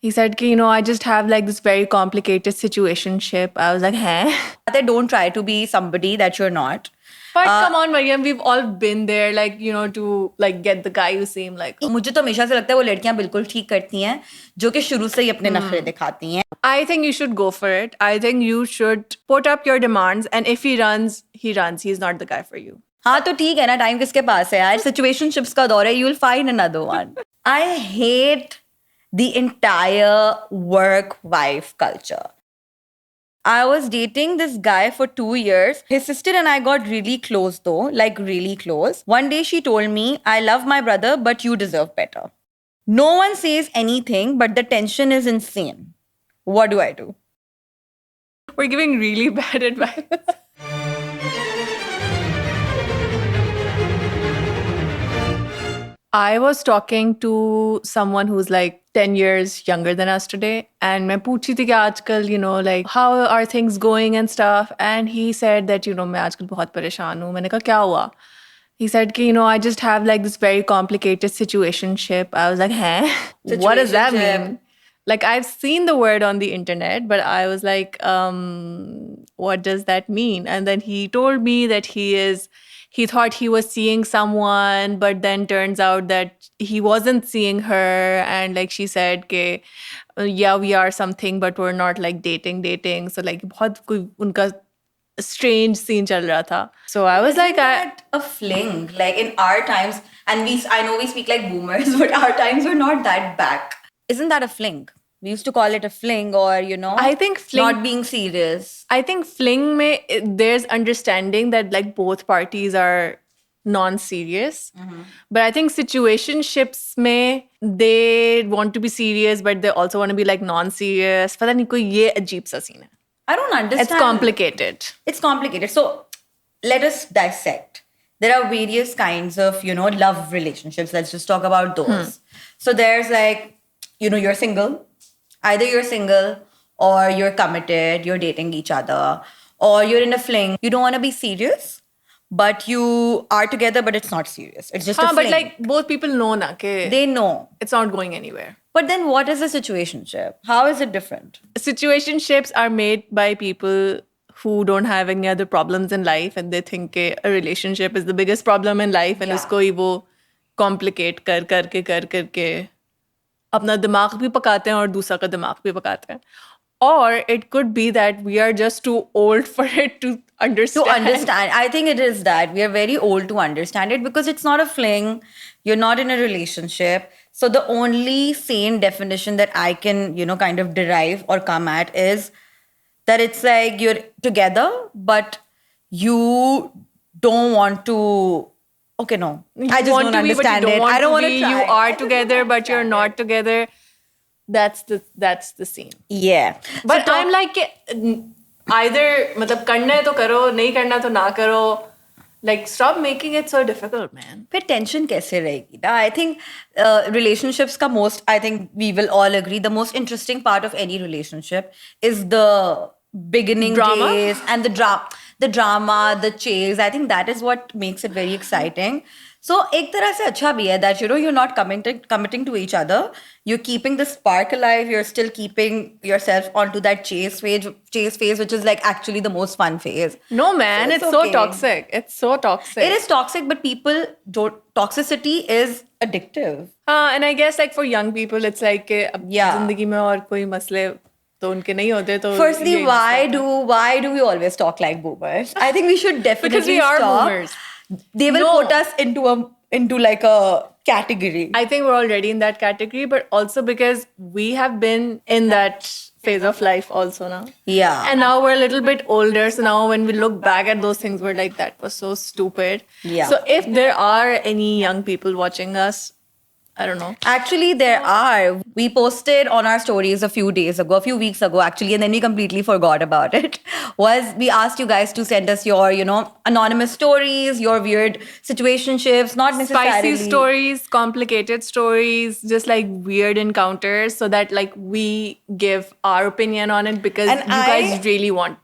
He said, I just have like this very complicated situationship. I was like, huh? They don't try to be somebody that you're not. But come on, Mariam, we've all been there, like, to like get the guy who seem like. मुझे तो हमेशा से लगता है वो लड़कियां बिल्कुल ठीक करती हैं जो कि शुरू से ही अपने नखरे दिखाती हैं. I think you should go for it. I think you should put up your demands, and if he runs, he runs. He's not the guy for you. हाँ तो ठीक है ना, टाइम किसके पास है यार. सिचुएशनशिप्स का दौर है, you will find another one. I hate the entire work wife culture. I was dating this guy for 2 years. His sister and I got really close though, like really close. One day she told me, I love my brother, but you deserve better. No one says anything, but the tension is insane. What do I do? We're giving really bad advice. I was talking to someone who's like 10 years younger than us today. And मैं पूछी थी कि आजकल, like, how are things going and stuff? And he said that, मैं आजकल बहुत परेशान हूँ. मैंने कहा, क्या हुआ? He said, I just have like this very complicated situationship. I was like, huh? What does that mean? Like, I've seen the word on the internet, but I was like, what does that mean? And then he told me that he thought he was seeing someone, but then turns out that he wasn't seeing her. And like she said, yeah, we are something, but we're not like dating. So like, बहुत कोई उनका strange scene चल रहा था. So I was like, that a fling? Like in our times, and I know we speak like boomers, but our times were not that back. Isn't that a fling? We used to call it a fling, or I think fling, not being serious. I think fling mein there's understanding that like both parties are non-serious. But I think situationships mein they want to be serious, but they also want to be like non-serious. पता नहीं कोई ये अजीब सा scene है. I don't understand. It's complicated. It's complicated. So let us dissect. There are various kinds of, love relationships. Let's just talk about those. So there's like, you're single. Either you're single or you're committed, you're dating each other, or you're in a fling. You don't want to be serious, but you are together, but it's not serious. It's just a fling. But like both people know na ke they know. It's not going anywhere. But then what is a situationship? How is it different? Situationships are made by people who don't have any other problems in life, and they think a relationship is the biggest problem in life, and usko hi wo complicate करके अपना दिमाग भी पकाते हैं और दूसरा का दिमाग भी पकाते हैं. Or it could be that we are just too old for it to understand. To understand. I think it is that. We are very old to understand it because it's not a fling. You're not in a relationship. So the only sane definition that I can, kind of derive or come at is that it's like you're together, but you don't want to... Okay, no. I just don't understand it. I don't want to try. You are together, but you're not together. That's the scene. Yeah. But so I'm like, either मतलब करना है तो करो, नहीं करना तो ना करो. Like, stop making it so difficult, man. फिर tension कैसे रहेगी? I think relationships का I think we will all agree, the most interesting part of any relationship is the beginning drama days and the drama, the chase. I think that is what makes it very exciting. So एक तरह से अच्छा भी है that you're not committing to each other. You're keeping the spark alive. You're still keeping yourself onto that chase phase, which is like actually the most fun phase. No, man, it's so toxic. It's so toxic. It is toxic, but people don't. Toxicity is addictive. And I guess like for young people, it's like जिंदगी में और कोई मसले तो उनके नहीं होते तो. Firstly, why do we always talk like boomers? I think we should definitely because we are stop. boomers. They will put us into like a category. I think we're already in that category, but also because we have been in that phase of life also now. Yeah. And now we're a little bit older, so now when we look back at those things, we're like, that was so stupid. Yeah. So if there are any young people watching us, I don't know. Actually, there are. We posted on our stories a few weeks ago, actually, and then we completely forgot about it. We asked you guys to send us your, anonymous stories, your weird situationships, not necessarily... Spicy stories, complicated stories, just like weird encounters, so that like we give our opinion on it because you guys really want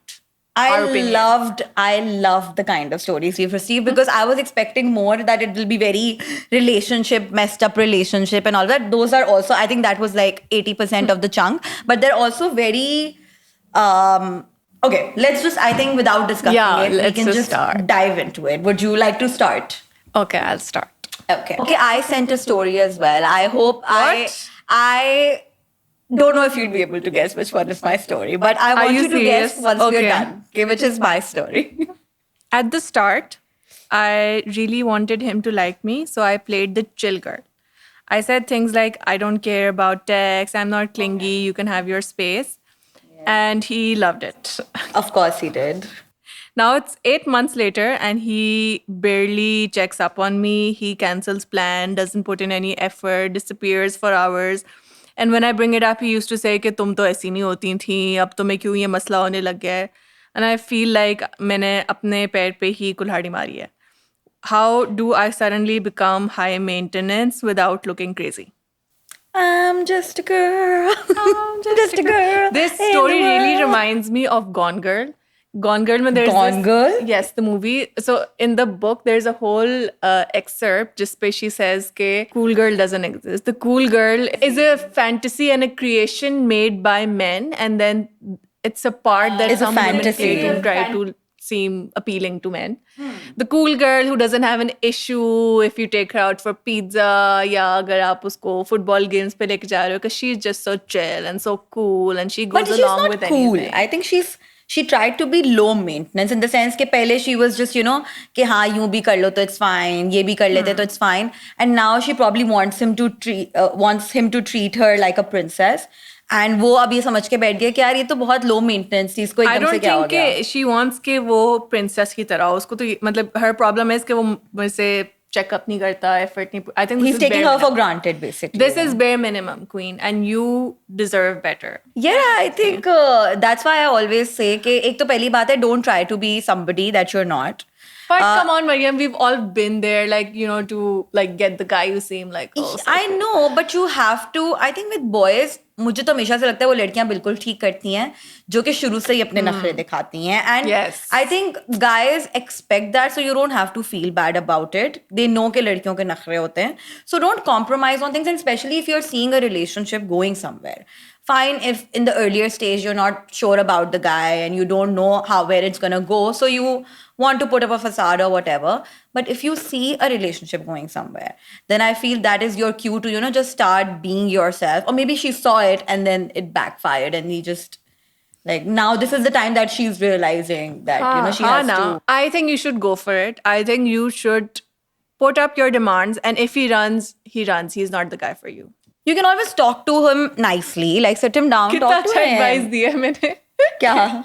our opinion. I loved the kind of stories we've received because I was expecting more that it will be very relationship, messed up relationship and all that. Those are also, I think that was like 80% of the chunk, but they're also very, okay, let's just, I think without discussing Yeah, it, we let's can just just start. dive into it. Would you like to start? Okay, I'll start. Okay. Okay, I sent a story as well. I hope What? I don't know if you'd be able to guess which one is my story, but I want you you to guess serious? once we're Okay. done. Okay, which is my story. At the start, I really wanted him to like me, so I played the chill girl. I said things like, I don't care about text, I'm not clingy, you can have your space. And he loved it. Of course he did. Now it's 8 months later, and he barely checks up on me. He cancels plan, doesn't put in any effort, disappears for hours. And when I bring it up, he used to say कि तुम तो ऐसी नहीं होती थी, अब तुम्हें क्यों ये मसला होने लग गया है? And I feel like मैंने अपने पैर पे ही कुल्हाड़ी मारी है. How do I suddenly become high maintenance without looking crazy? I'm just a girl. I'm just a girl. This in the story really world. reminds me of Gone Girl. Gone Girl, mein there's Gone this, Girl? Yes, the movie. So in the book, there's a whole excerpt just where she says that cool girl doesn't exist. The cool girl is a fantasy and a creation made by men, and then it's a part that It's a some women fantasy. play to try to seem appealing to men. The cool girl who doesn't have an issue if you take her out for pizza या अगर आप उसको football games पे लेके जा रहे हो, because she's just so chill and so cool and she goes But she's along not with cool. anything. I think she tried to be low maintenance in the sense कि पहले she was just, you know, कि हाँ यूं भी कर लो तो it's fine, ये भी कर लेते तो it's fine. And now she probably wants him to treat her like a princess. And वो अब ये समझ के बैठ गया कि यार ये तो बहुत low maintenance थी, इसको I एकदम से don't क्या हो think गया? कि she wants कि वो princess की तरह हो. उसको तो मतलब her problem is कि वो मुझसे check up नहीं करता, effort नहीं. I think this He's is taking bare her for minimum. granted basically. This is bare minimum, queen, and you deserve better. Yeah, I think that's why I always say कि एक तो पहली बात है don't try to be somebody that you're not. But come on, Mariam, we've all been there, like, you know, to like get the guy who seem like, oh, I know, but you have to. I think with boys, मुझे तो हमेशा से लगता है वो लड़कियां बिल्कुल ठीक करती हैं जो कि शुरू से ही अपने नखरे दिखाती हैं. And Yes. I think guys expect that, so you don't have to feel bad about it. They know कि लड़कियों के नखरे होते हैं. So don't compromise on things, and especially if you're seeing a relationship going somewhere. Fine if in the earlier stage you're not sure about the guy and you don't know where it's gonna go, so you want to put up a facade or whatever. But if you see a relationship going somewhere, then I feel that is your cue to, you know, just start being yourself. Or maybe she saw it and then it backfired and he just like now this is the time that she's realizing that you know she has to. I think you should go for it. I think you should put up your demands, and if he runs, he runs. He's not the guy for you. You can always talk to him nicely, like sit him down, कितना talk to अच्छा advice him. दिया है मैंने. क्या?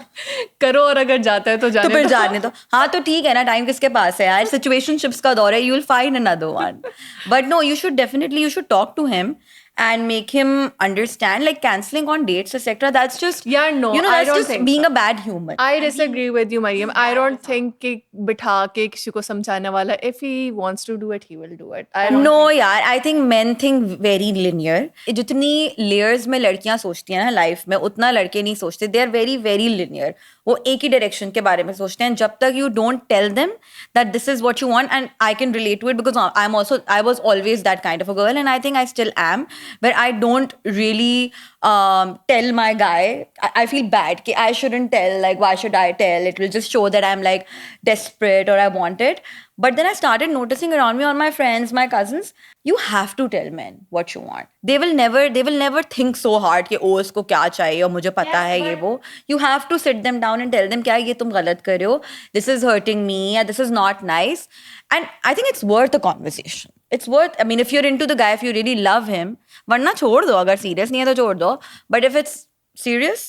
करो, और अगर जाता है तो तो जाने फिर दो. जाने दो. हाँ तो ठीक है ना, टाइम किसके पास है यार, सिचुएशनशिप्स का दौर है, you will find another one. But no, you should talk to him and make him understand, like canceling on dates, etc. That's just, Yeah, no, you know, I that's don't just think being so. a bad human. I disagree with you, Mariam. I don't think कि बिठा के किसी को समझाने वाला. If he wants to do it, he will do it. I don't No think. यार, I think men think very linear. जितनी layers में लड़कियां सोचती हैं ना लाइफ में, उतना लड़के नहीं सोचते. They are very very linear. वो एक ही डायरेक्शन के बारे में सोचते हैं. जब तक you don't tell them that this is what you want, and I can relate to it because I was always that kind of a girl, and I think I still am, where I don't really tell my guy. I feel bad कि I shouldn't tell. Like why should I tell? It will just show that I'm like desperate or I want it. But then I started noticing around me, on my friends, my cousins, you have to tell men what you want. They will never think so hard कि ओ इसको क्या चाहिए और मुझे पता है ये वो. You have to sit them down and tell them क्या ये तुम गलत कर रहे हो. This is hurting me, or this is not nice. And I think it's worth a conversation. It's worth, I mean, if you're into the guy, if you really love him, वरना छोड़ दो, अगर serious नहीं है तो छोड़ दो. But if it's serious,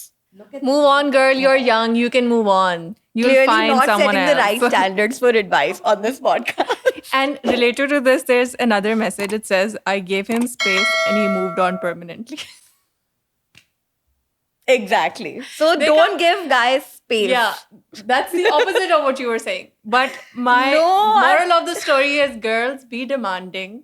Move on, girl. You're young. You can move on. You'll clearly find not someone setting else. the right standards for advice on this podcast. And related to this, there's another message. It says, I gave him space and he moved on permanently. Exactly. So They don't come- give guys space. Yeah, that's the opposite of what you were saying. But my No, moral of the story is, girls, be demanding,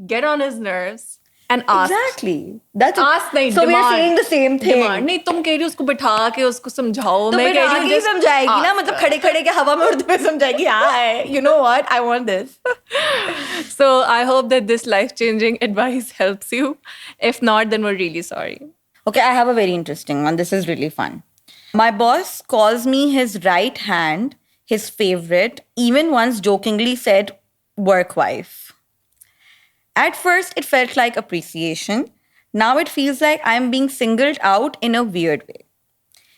get on his nerves, and ask. Exactly. That's Ask नहीं, so we are demand. saying the same thing. Demand. नहीं, तुम कह रही हो उसको बिठा के उसको समझाओ. तो मैं फिर कह रही हूँ आगे ही just समझाएगी ना, ask मतलब her. खड़े खड़े के हवा में उर्दू में समझाएगी. हाँ, you know what? I want this. So I hope that this life-changing advice helps you. If not, then we're really sorry. Okay, I have a very interesting one. This is really fun. My boss calls me his right hand, his favorite, even once jokingly said work wife. At first, it felt like appreciation. Now it feels like I'm being singled out in a weird way.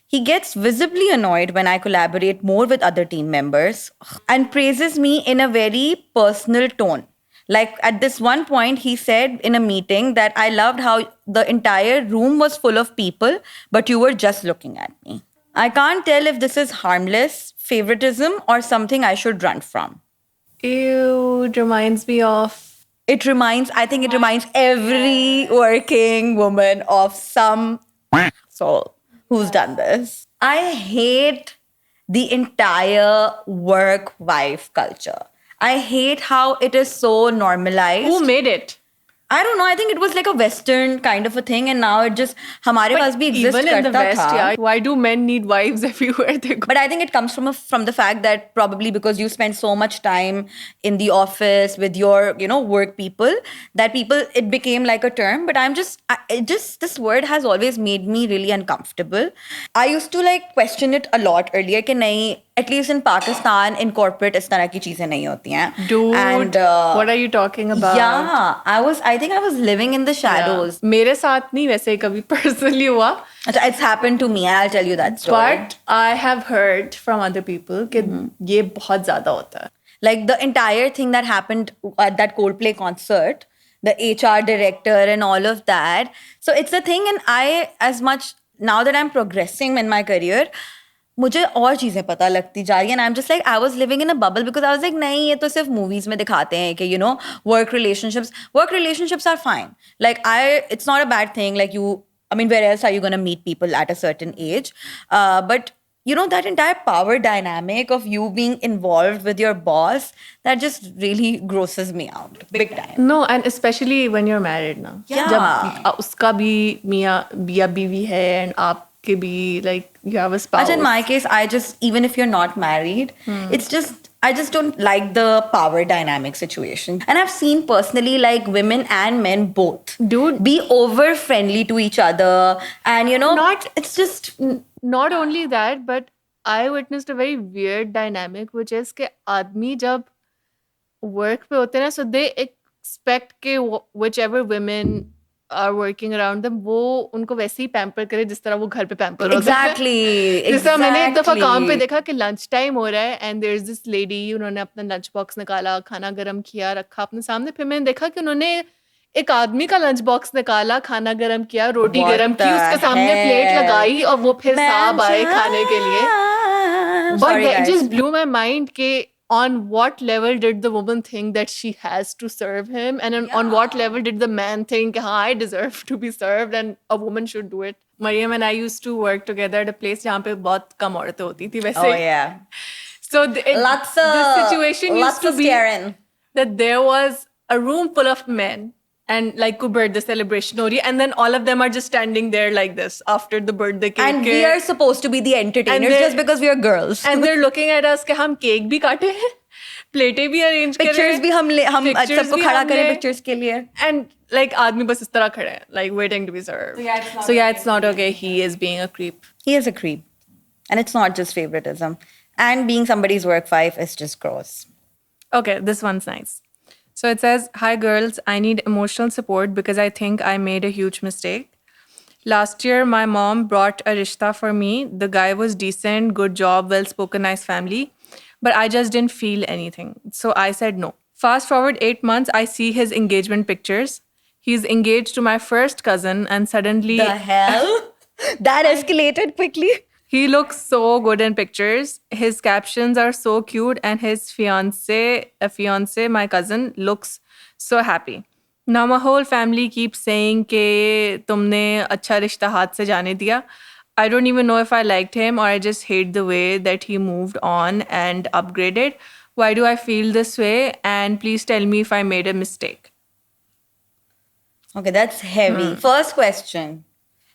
He gets visibly annoyed when I collaborate more with other team members and praises me in a very personal tone. Like at this one point, he said in a meeting that I loved how the entire room was full of people, but you were just looking at me. I can't tell if this is harmless favoritism or something I should run from. Ew, it reminds me of I think it reminds every working woman of some soul who's done this. I hate the entire work wife culture. I hate how it is so normalized. who made it. I don't know. I think it was like a Western kind of a thing, and now it just हमारे पास भी exist Even in the करता West, था. yeah. Why do men need wives everywhere they go? But I think it comes from the fact that probably because you spend so much time in the office with your work people, that it became like a term. But this word has always made me really uncomfortable. I used to like question it a lot earlier कि नहीं, at least in Pakistan in corporate इस तरह की चीजें नहीं होती हैं. Dude, And what are you talking about? yeah, I think I was living in the shadows. Yeah. मेरे साथ नहीं वैसे कभी personally हुआ. It's happened to me. I'll tell you that story. But I have heard from other people कि ये बहुत ज़्यादा होता है. Like the entire thing that happened at that Coldplay concert, the HR director and all of that. So it's a thing, and I, as much now that I'm progressing in my career, मुझे और चीजें पता लगती जा रही हैं. And I'm just like, I was living in a bubble because I was like, नहीं, ये तो सिर्फ movies में दिखाते हैं कि work relationships are fine. Like it's not a bad thing. Like where else are you going to meet people at a certain age? But that entire power dynamic of you being involved with your boss, that just really grosses me out big time. No, and especially when you're married now. Yeah. जब उसका भी मियाँ या बीवी है and आपके भी like you have a spouse. In my case, even if you're not married, it's just, I just don't like the power dynamic situation. And I've seen personally like women and men both be over friendly to each other. And it's just... Not only that, but I witnessed a very weird dynamic, which is कि आदमी जब work पे होते हैं ना, so they expect कि whichever women are working around them, वो उनको वैसे ही pamper करे जिस तरह वो घर पे pamper होते हैं. Exactly. जिस तरह मैंने एक दफा काम पे देखा कि lunch time हो रहा है and there's this lady, उन्होंने अपना lunch box निकाला, खाना गरम किया, रखा अपने सामने. फिर मैंने देखा कि उन्होंने एक आदमी का लंच बॉक्स निकाला, खाना गरम किया, रोटी गरम की, उसके सामने प्लेट लगाई और वो फिर साहब आए खाने के लिए. But that just blew my mind कि on what level did the woman think that she has to serve him, and on what level did the man think, I deserve to be served and a woman should do it. Mariam and I used to work together at a place जहाँ पे बहुत कम औरतें होती थी वैसे. Oh yeah. So the situation used to be that there was a room full of men. And like कोई birthday celebration हो रही है, and then all of them are just standing there like this after the birthday cake. And we are supposed to be the entertainers just because we are girls. And they're looking at us कि हम cake भी काटे हैं, प्लेटें भी arrange करें, pictures भी हम सबको खड़ा करें pictures के लिए. And like आदमी बस इस तरह खड़े हैं, like waiting to be served. So yeah, it's not okay. He is being a creep. He is a creep, and it's not just favoritism. And being somebody's work wife is just gross. Okay, this one's nice. So it says, "Hi girls, I need emotional support because I think I made a huge mistake. Last year, my mom brought a rishta for me. The guy was decent, good job, well-spoken, nice family. But I just didn't feel anything. So I said no. Fast forward 8 months, I see his engagement pictures. He's engaged to my first cousin and suddenly... The hell? That escalated quickly. He looks so good in pictures. His captions are so cute and his fiance, my cousin, looks so happy. Now my whole family keeps saying कि तुमने अच्छा रिश्ता हाथ से जाने दिया. I don't even know if I liked him or I just hate the way that he moved on and upgraded. Why do I feel this way? And please tell me if I made a mistake. Okay, that's heavy. First question.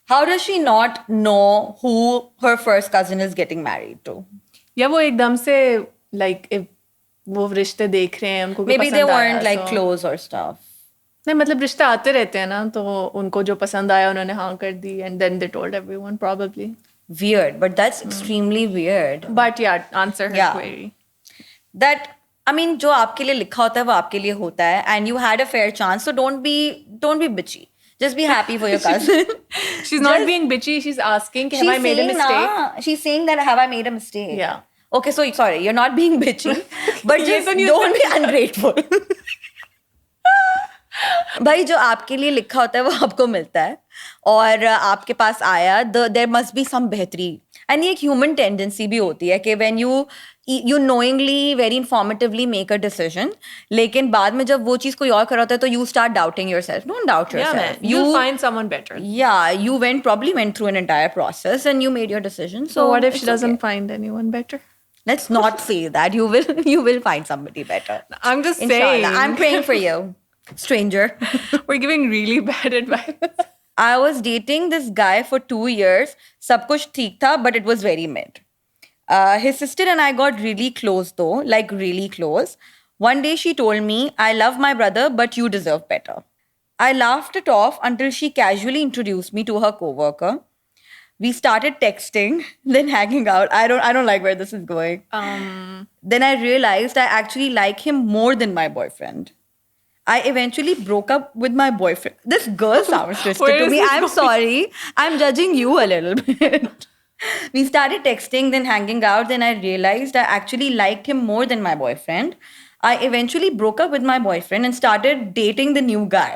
How does she not know who her first cousin is getting married to? या वो एकदम से like if वो रिश्ते देख रहे हैं उनको भी Maybe they पसंद आया weren't like so close or stuff. नहीं मतलब रिश्ते आते रहते हैं ना तो उनको जो पसंद आया उन्होंने हाँ कर दी and then they told everyone probably Weird, but that's extremely weird. but yeah answer her Yeah. query That I mean, जो आपके लिए लिखा होता है वो आपके लिए होता है, and you had a fair chance, so don't be bitchy. Just be happy for your cousin. she's not being bitchy she's asking have I made a mistake She's saying that have I made a mistake? Yeah. Okay, so sorry, you're not being bitchy, but ये just तो नहीं don't be ungrateful. भाई जो आपके लिए लिखा होता है वो आपको मिलता है और आपके पास आया देयर मस्ट बी सम बेहतरी एंड ये एक ह्यूमन टेंडेंसी भी होती है कि when you knowingly very informatively make a decision लेकिन बाद में जब वो चीज कोई और कर रहा होता है तो you start doubting yourself don't doubt yeah man yourself you'll find someone better you probably went through an entire process and you made your decision so what if it's she doesn't okay. find anyone better Let's not say that. You will find somebody better. I'm just Inshallah. saying I'm praying for you, stranger. we're giving really bad advice I was dating this guy for 2 years. सब कुछ ठीक था, but it was very mid. His sister and I got really close though, like really close. One day she told me, I love my brother, but you deserve better. I laughed it off until she casually introduced me to her coworker. We started texting, then hanging out. I don't like where this is going. Then I realized I actually like him more than my boyfriend. I eventually broke up with my boyfriend. This girl sounds twisted Where to is me. this I'm going? sorry. I'm judging you a little bit. We started texting, then hanging out. Then I realized I actually liked him more than my boyfriend. I eventually broke up with my boyfriend and started dating the new guy.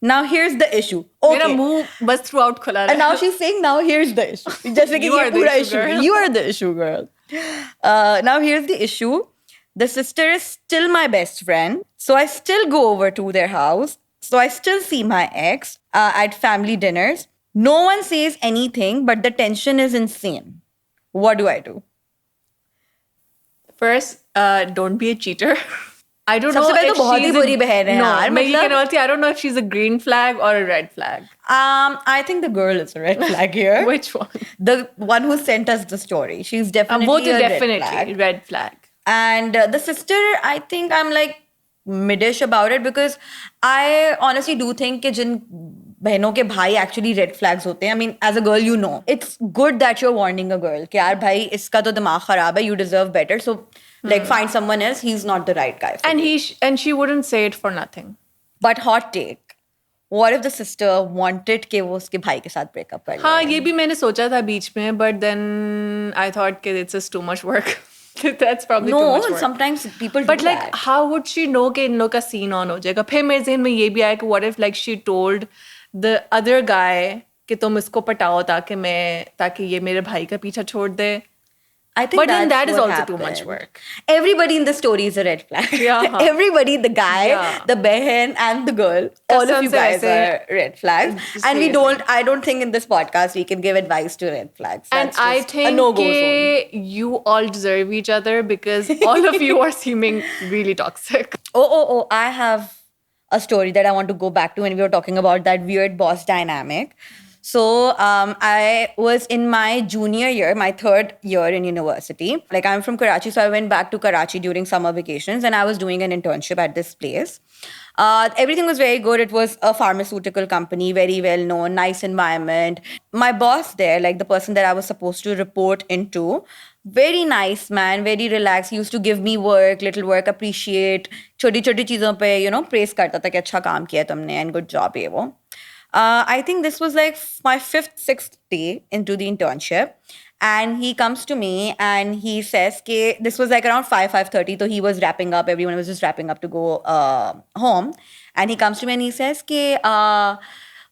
Now here's the issue. मेरा Okay. मुंह बस throughout खुला And रहा now she's saying, now here's the issue. जैसे कि You ये are the पूरा issue issue. girl. You are the issue girl. Now here's the issue. The sister is still my best friend. So I still go over to their house. So I still see my ex at family dinners. No one says anything, but the tension is insane. What do I do? First, don't be a cheater. I don't know सबसे पहले if तो बहुत ही she's बुरी बहन है no, यार, मेरी मतलब- कनौती, I don't know if she's a green flag or a red flag. I think the girl is a red flag here. Which one? The one who sent us the story. She's definitely वो तो a red definitely flag. red flag. And the sister, I think I'm like middish about it because I honestly do think कि जिन बहनों के भाई actually red flags होते हैं. I mean, as a girl, you know. It's good that you're warning a girl कि यार भाई इसका तो दिमाग खराब है, you deserve better. So, like, find someone else. He's not the right guy for And you. and she wouldn't say it for nothing. But hot take. What if the sister wanted कि वो उसके भाई के साथ breakup कर ले? हाँ ये भी मैंने सोचा था बीच में but then I thought कि it's just too much work. That's probably too much No, work. sometimes people But do like, that. how would she know कि इन लोग का scene on हो जाएगा? फिर मेरे ज़हन में ये भी आया कि what if like she told the other guy कि तुम इसको पटाओ ताकि ये मेरे भाई का पीछा छोड़ दे. I think But then that's that is what also too much happened. work. Everybody in the story is a red flag. Yeah. Everybody, the guy, Yeah. the behan, and the girl, all of कसम you से guys वैसे- are red flags. And I don't think in this podcast we can give advice to red flags. And That's I just a think no-go zone. कि you all deserve each other because all of you are seeming really toxic. Oh, I have a story that I want to go back to when we were talking about that weird boss dynamic. So I was in my junior year, my third year in university. Like I'm from Karachi, so I went back to Karachi during summer vacations and I was doing an internship at this place. Everything was very good. It was a pharmaceutical company, very well known, nice environment. My boss there, like the person that I was supposed to report into, very nice man, very relaxed. He used to give me work, little work, appreciate. छोटी छोटी चीजों पे, praise करता था कि अच्छा काम किया तुमने and good job ये वो. I think this was like my 5th, 6th day into the internship. And he comes to me and he says, this was like around 5:30, so he was wrapping up. Everyone was just wrapping up to go home. And he comes to me and he says,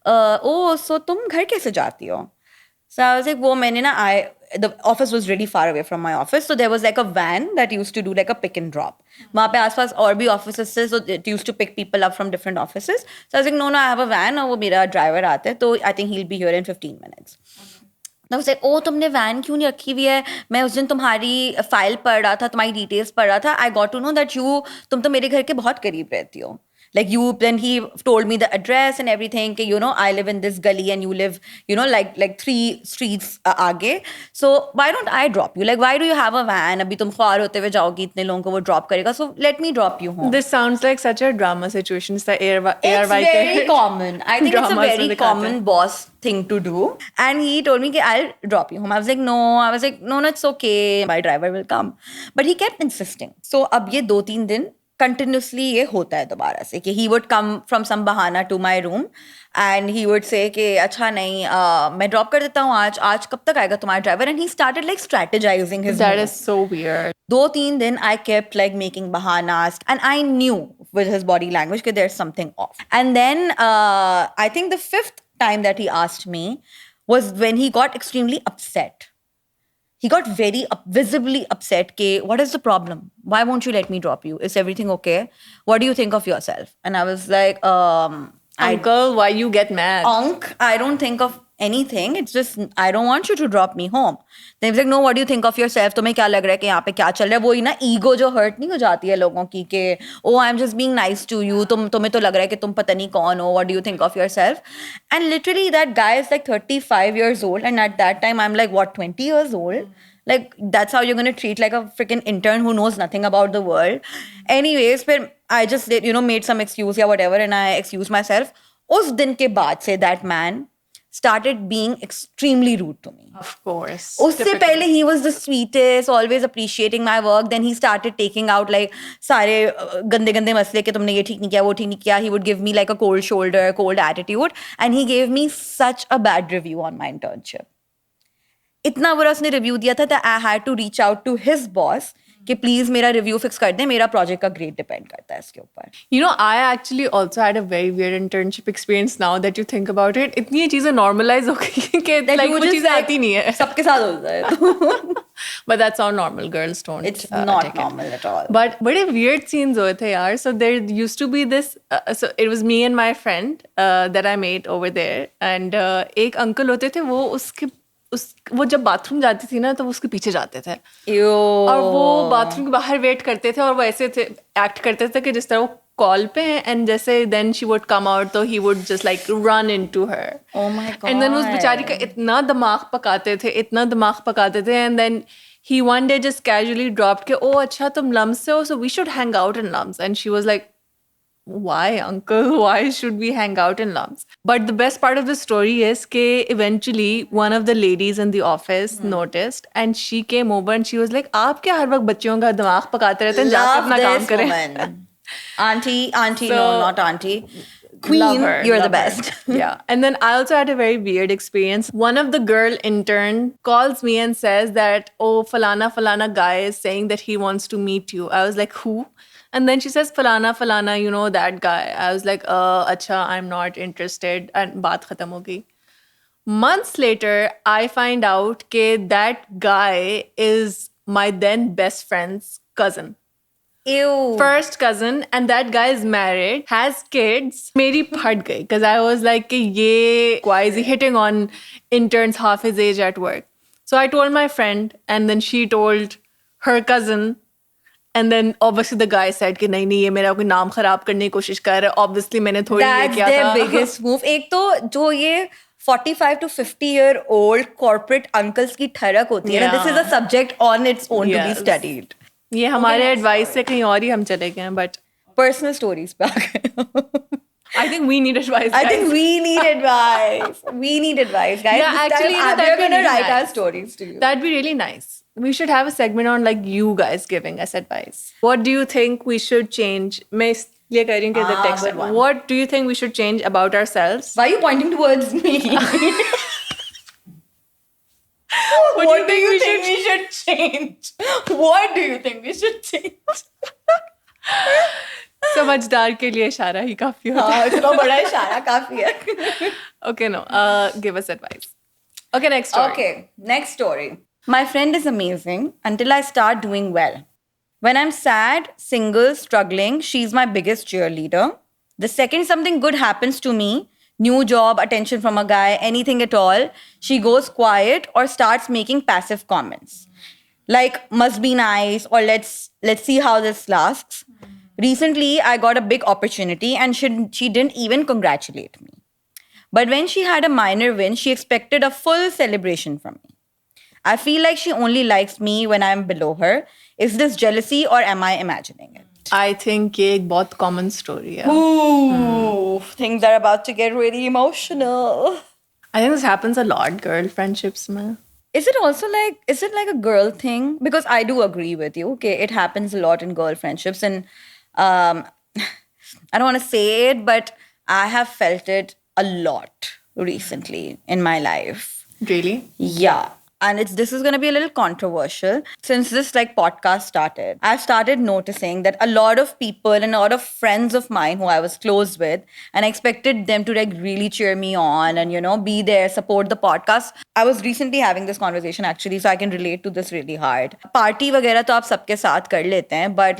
oh, so तुम घर कैसे जाती हो? So I was like, वो मैंने ना, the office was really far away from my office. So there was like a van that used to do like a pick and drop. वहाँ पे आसपास और भी offices थे, so it used to pick people up from different offices. So I was like, no, I have a van और वो मेरा driver आता है, तो I think he'll be here in 15 minutes. I was like, oh, तुमने van क्यों नहीं रखी हुई है? मैं उस दिन तुम्हारी फाइल पढ़ रहा था, तुम्हारी डिटेल्स पढ़ रहा था. I got to know that तुम तो मेरे घर के बहुत करीब रहती हो. Like then he told me the address and everything. Ki, you know, I live in this gully and you live, you know, like 3 streets aage. So why don't I drop you? Like, why do you have a van? Abhi tum khwar hote hue jaogi, itne logon ko wo drop karega. So let me drop you home. This sounds like such a drama situation. It's the It's very common. I think it's a dramas very में दिखाते common हैं. boss thing to do. And he told me, I'll drop you home. I was like, no. I was like, no, it's okay. My driver will come. But he kept insisting. So अब ये 2-3 दिन continuously ये होता है दोबारा से कि he would come from some bahana to my room and he would say कि अच्छा नहीं मैं drop कर देता हूँ आज कब तक आएगा तुम्हारा driver, and he started like strategizing his That moves. is so weird. 2-3 दिन I kept like making bahanas and I knew with his body language that there's something off. And then I think the 5th time that he asked me was when he got extremely upset. He got very visibly upset. Ke, what is the problem? Why won't you let me drop you? Is everything okay? What do you think of yourself? And I was like, Uncle, why you get mad? I don't think of anything. It's just, I don't want you to drop me home. Then he was like, no, what do you think of yourself? तुम्हें क्या लग रहा है कि यहाँ पे क्या चल रहा है? वो ही ना ego जो hurt नहीं हो जाती है लोगों की कि oh, I'm just being nice to you. तुम्हें तो लग रहा है कि तुम पता नहीं कौन हो. What do you think of yourself? And literally that guy is like 35 years old. And at that time, I'm like, what, 20 years old? Like, that's how you're going to treat like a freaking intern who knows nothing about the world. Anyways, but I just, you know, made some excuse or whatever and I excused myself. उस दिन के बाद से that man started being extremely rude to me. Of course. उससे पहले he was the sweetest, always appreciating my work. Then he started taking out like सारे गंदे गंदे मसले कि तुमने ये ठीक नहीं किया, वो ठीक नहीं किया. He would give me like a cold shoulder, cold attitude. And he gave me such a bad review on my internship. इतना बुरा उसने रिव्यू दिया था that I had to reach out to his boss कि please मेरा review fix कर दे, मेरा project का ग्रेड डिपेंड करता है इसके ऊपर. You know, I actually also had a very weird internship experience now that you think about it. इतनी ये चीजें normalize हो गई कि like वो चीजें आती नहीं है. सबके साथ होता है. But that's how normal girls don't. It's not take it. normal at all. But बड़े weird scenes हुए थे यार. So there used to be this. So it was me and my friend that I made over there, and एक uncle होते थे वो वो जब बाथरूम जाती थी ना तो वो उसके पीछे जाते थे. और वो बाथरूम के बाहर वेट करते थे और वो ऐसे थे एक्ट करते थे कि जिस तरह वो कॉल पे हैं एंड जैसे then she would come out तो he would just like run into her. Oh my God. And then उस बेचारी का इतना दिमाग पकाते थे and then he one day just casually dropped के oh अच्छा तुम लम्स से हो so we should hang out in Lums, and she was like why uncle, why should we hang out in Lums? But the best part of the story is that eventually one of the ladies in the office noticed and she came over and she was like आप क्या हर वक्त बच्चियों का दिमाग पकाते रहते हैं, जाके अपना काम करें. Auntie, So, no, not auntie. Queen, love her, you're the love her. best. Yeah. And then I also had a very weird experience. One of the girl intern calls me and says that, oh, falana guy is saying that he wants to meet you. I was like, who? And then she says, falana, you know, that guy. I was like, acha, I'm not interested. And baat khatam ho gayi. Months later, I find out that guy is my then best friend's cousin. Ew. First cousin, and that guy is married, has kids. Meri phat gayi because I was like, why is he hitting on interns half his age at work? So I told my friend, and then she told her cousin, and then obviously the guy said कि नहीं ये मेरा कोई नाम खराब करने की कोशिश कर रहा है. Obviously मैंने थोड़ी ये किया था. That's their biggest move. एक तो जो ये 45 to 50-year-old corporate uncles की ठरक होती है ना, this is a subject on its own to be Yes. studied. ये हमारे एडवाइस से कहीं और ही हम चले गए हैं, but Personal stories पे आ गए. I think we need advice. I guys. think we need advice. We need advice, guys. Yeah, This actually, time, you know, we're that'd be gonna really write our nice. stories to you. That'd be really nice. We should have a segment on like you guys giving us advice. What do you think we should change? मैं इसलिए कह रही हूँ कि the text. good one. What do you think we should change about ourselves? Why are you pointing towards me? What do you think we should change? What do you think we should change? समझदार के लिए इशारा ही काफी होता है. हाँ, इतना बड़ा इशारा काफी है. Okay, no. Give us advice. Okay, next story. Okay, next story. My friend is amazing until I start doing well. When I'm sad, single, struggling, she's my biggest cheerleader. The second something good happens to me, new job, attention from a guy, anything at all, she goes quiet or starts making passive comments. Like, must be nice, or let's see how this lasts. Recently, I got a big opportunity and she didn't even congratulate me. But when she had a minor win, she expected a full celebration from me. I feel like she only likes me when I'm below her. Is this jealousy or am I imagining it? I think ये एक बहुत common story है. Ooh, things are about to get really emotional. I think this happens a lot, girl friendships में. Is it like a girl thing? Because I do agree with you. Okay, it happens a lot in girl friendships, and I don't want to say it, but I have felt it a lot recently in my life. Really? Yeah. And this is going to be a little controversial. Since this podcast started, I've started noticing that a lot of people and a lot of friends of mine who I was close with, and I expected them to really cheer me on and, be there, support the podcast. I was recently having this conversation actually, so I can relate to this really hard. Party वगैरह तो आप सबके साथ कर लेते हैं, but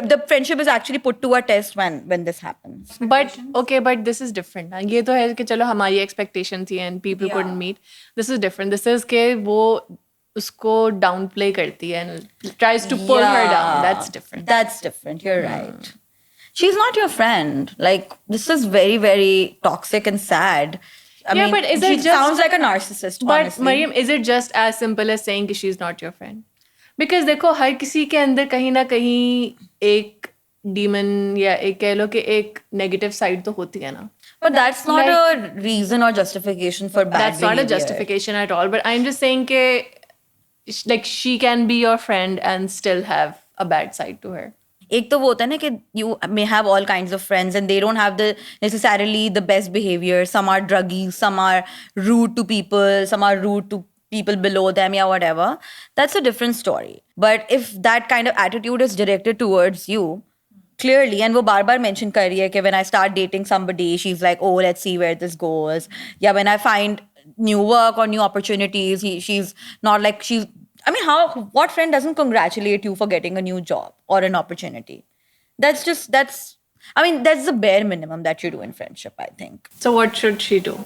the friendship is actually put to a test when this happens. But this is different. ना ये तो है कि चलो हमारी expectation थी and people couldn't meet. This is different. This is कि वो उसको downplay करती है and tries to pull her down. That's different. That's different. You're right. She's not your friend. This is very, very toxic and sad. I mean, but is she it just sounds like a narcissist, But honestly. Mariam, is it just as simple as saying कि she's not your friend? Because देखो हर किसी के अंदर कहीं ना कहीं एक demon या एक कह लो कि एक negative side तो होती है ना. But that's not a reason or justification for bad That's not a behavior. justification at all. But I'm just saying that she can be your friend and still have a bad side to her. एक तो वो होता है ना कि you may have all kinds of friends and they don't have necessarily the best behavior. Some are druggies, some are rude to people, some are rude to people below them, yeah, whatever. That's a different story. But if that kind of attitude is directed towards you, clearly, and वो बार बार mention कर रही है कि when I start dating somebody, she's like, oh, let's see where this goes. Yeah, when I find new work or new opportunities, she's not like what friend doesn't congratulate you for getting a new job or an opportunity? That's the bare minimum that you do in friendship, I think. So what should she do?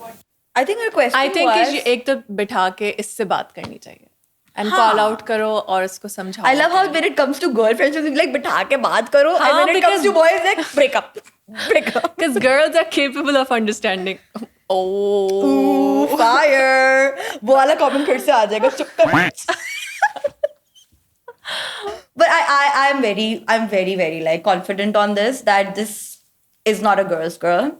I think her question I think was... कि एक तो बिठा के इससे बात करनी चाहिए. And call out करो और इसको समझाओ. I love how when it comes to girlfriends, it's like बिठा के बात करो, and when it comes to boys, like break up. Because girls are capable of understanding. Oh, ooh, fire! वो वाला comment फिर से आ जाएगा. चुप कर. But I'm very, very confident on this that this is not a girl's girl.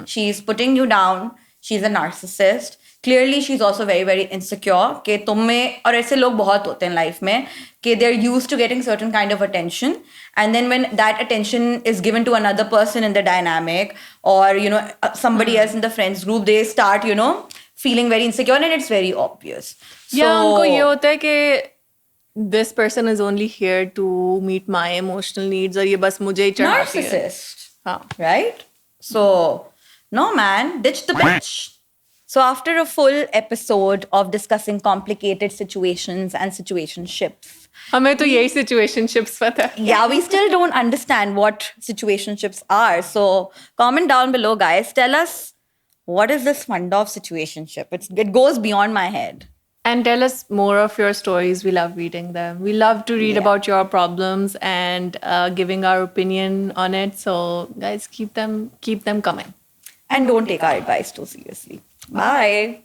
She's putting you down. She's a narcissist. Clearly, she's also very, very insecure. कि तुम में और ऐसे लोग बहुत होते हैं life में कि they're used to getting certain kind of attention, and then when that attention is given to another person in the dynamic or somebody else in the friends group, they start feeling very insecure and it's very obvious. Yeah, उनको ये होता है कि this person is only here to meet my emotional needs और ये बस मुझे ही चढ़ाती है. Narcissist. हाँ. Right? So, no man, ditch the bitch. So after a full episode of discussing complicated situations and situationships, हमें तो यही situationships पता है. yeah, we still don't understand what situationships are. So comment down below, guys. Tell us, what is this funda of situationship? It goes beyond my head. And tell us more of your stories. We love reading them. We love to read about your problems and giving our opinion on it. So guys, keep them coming. And don't take our advice too seriously. Bye.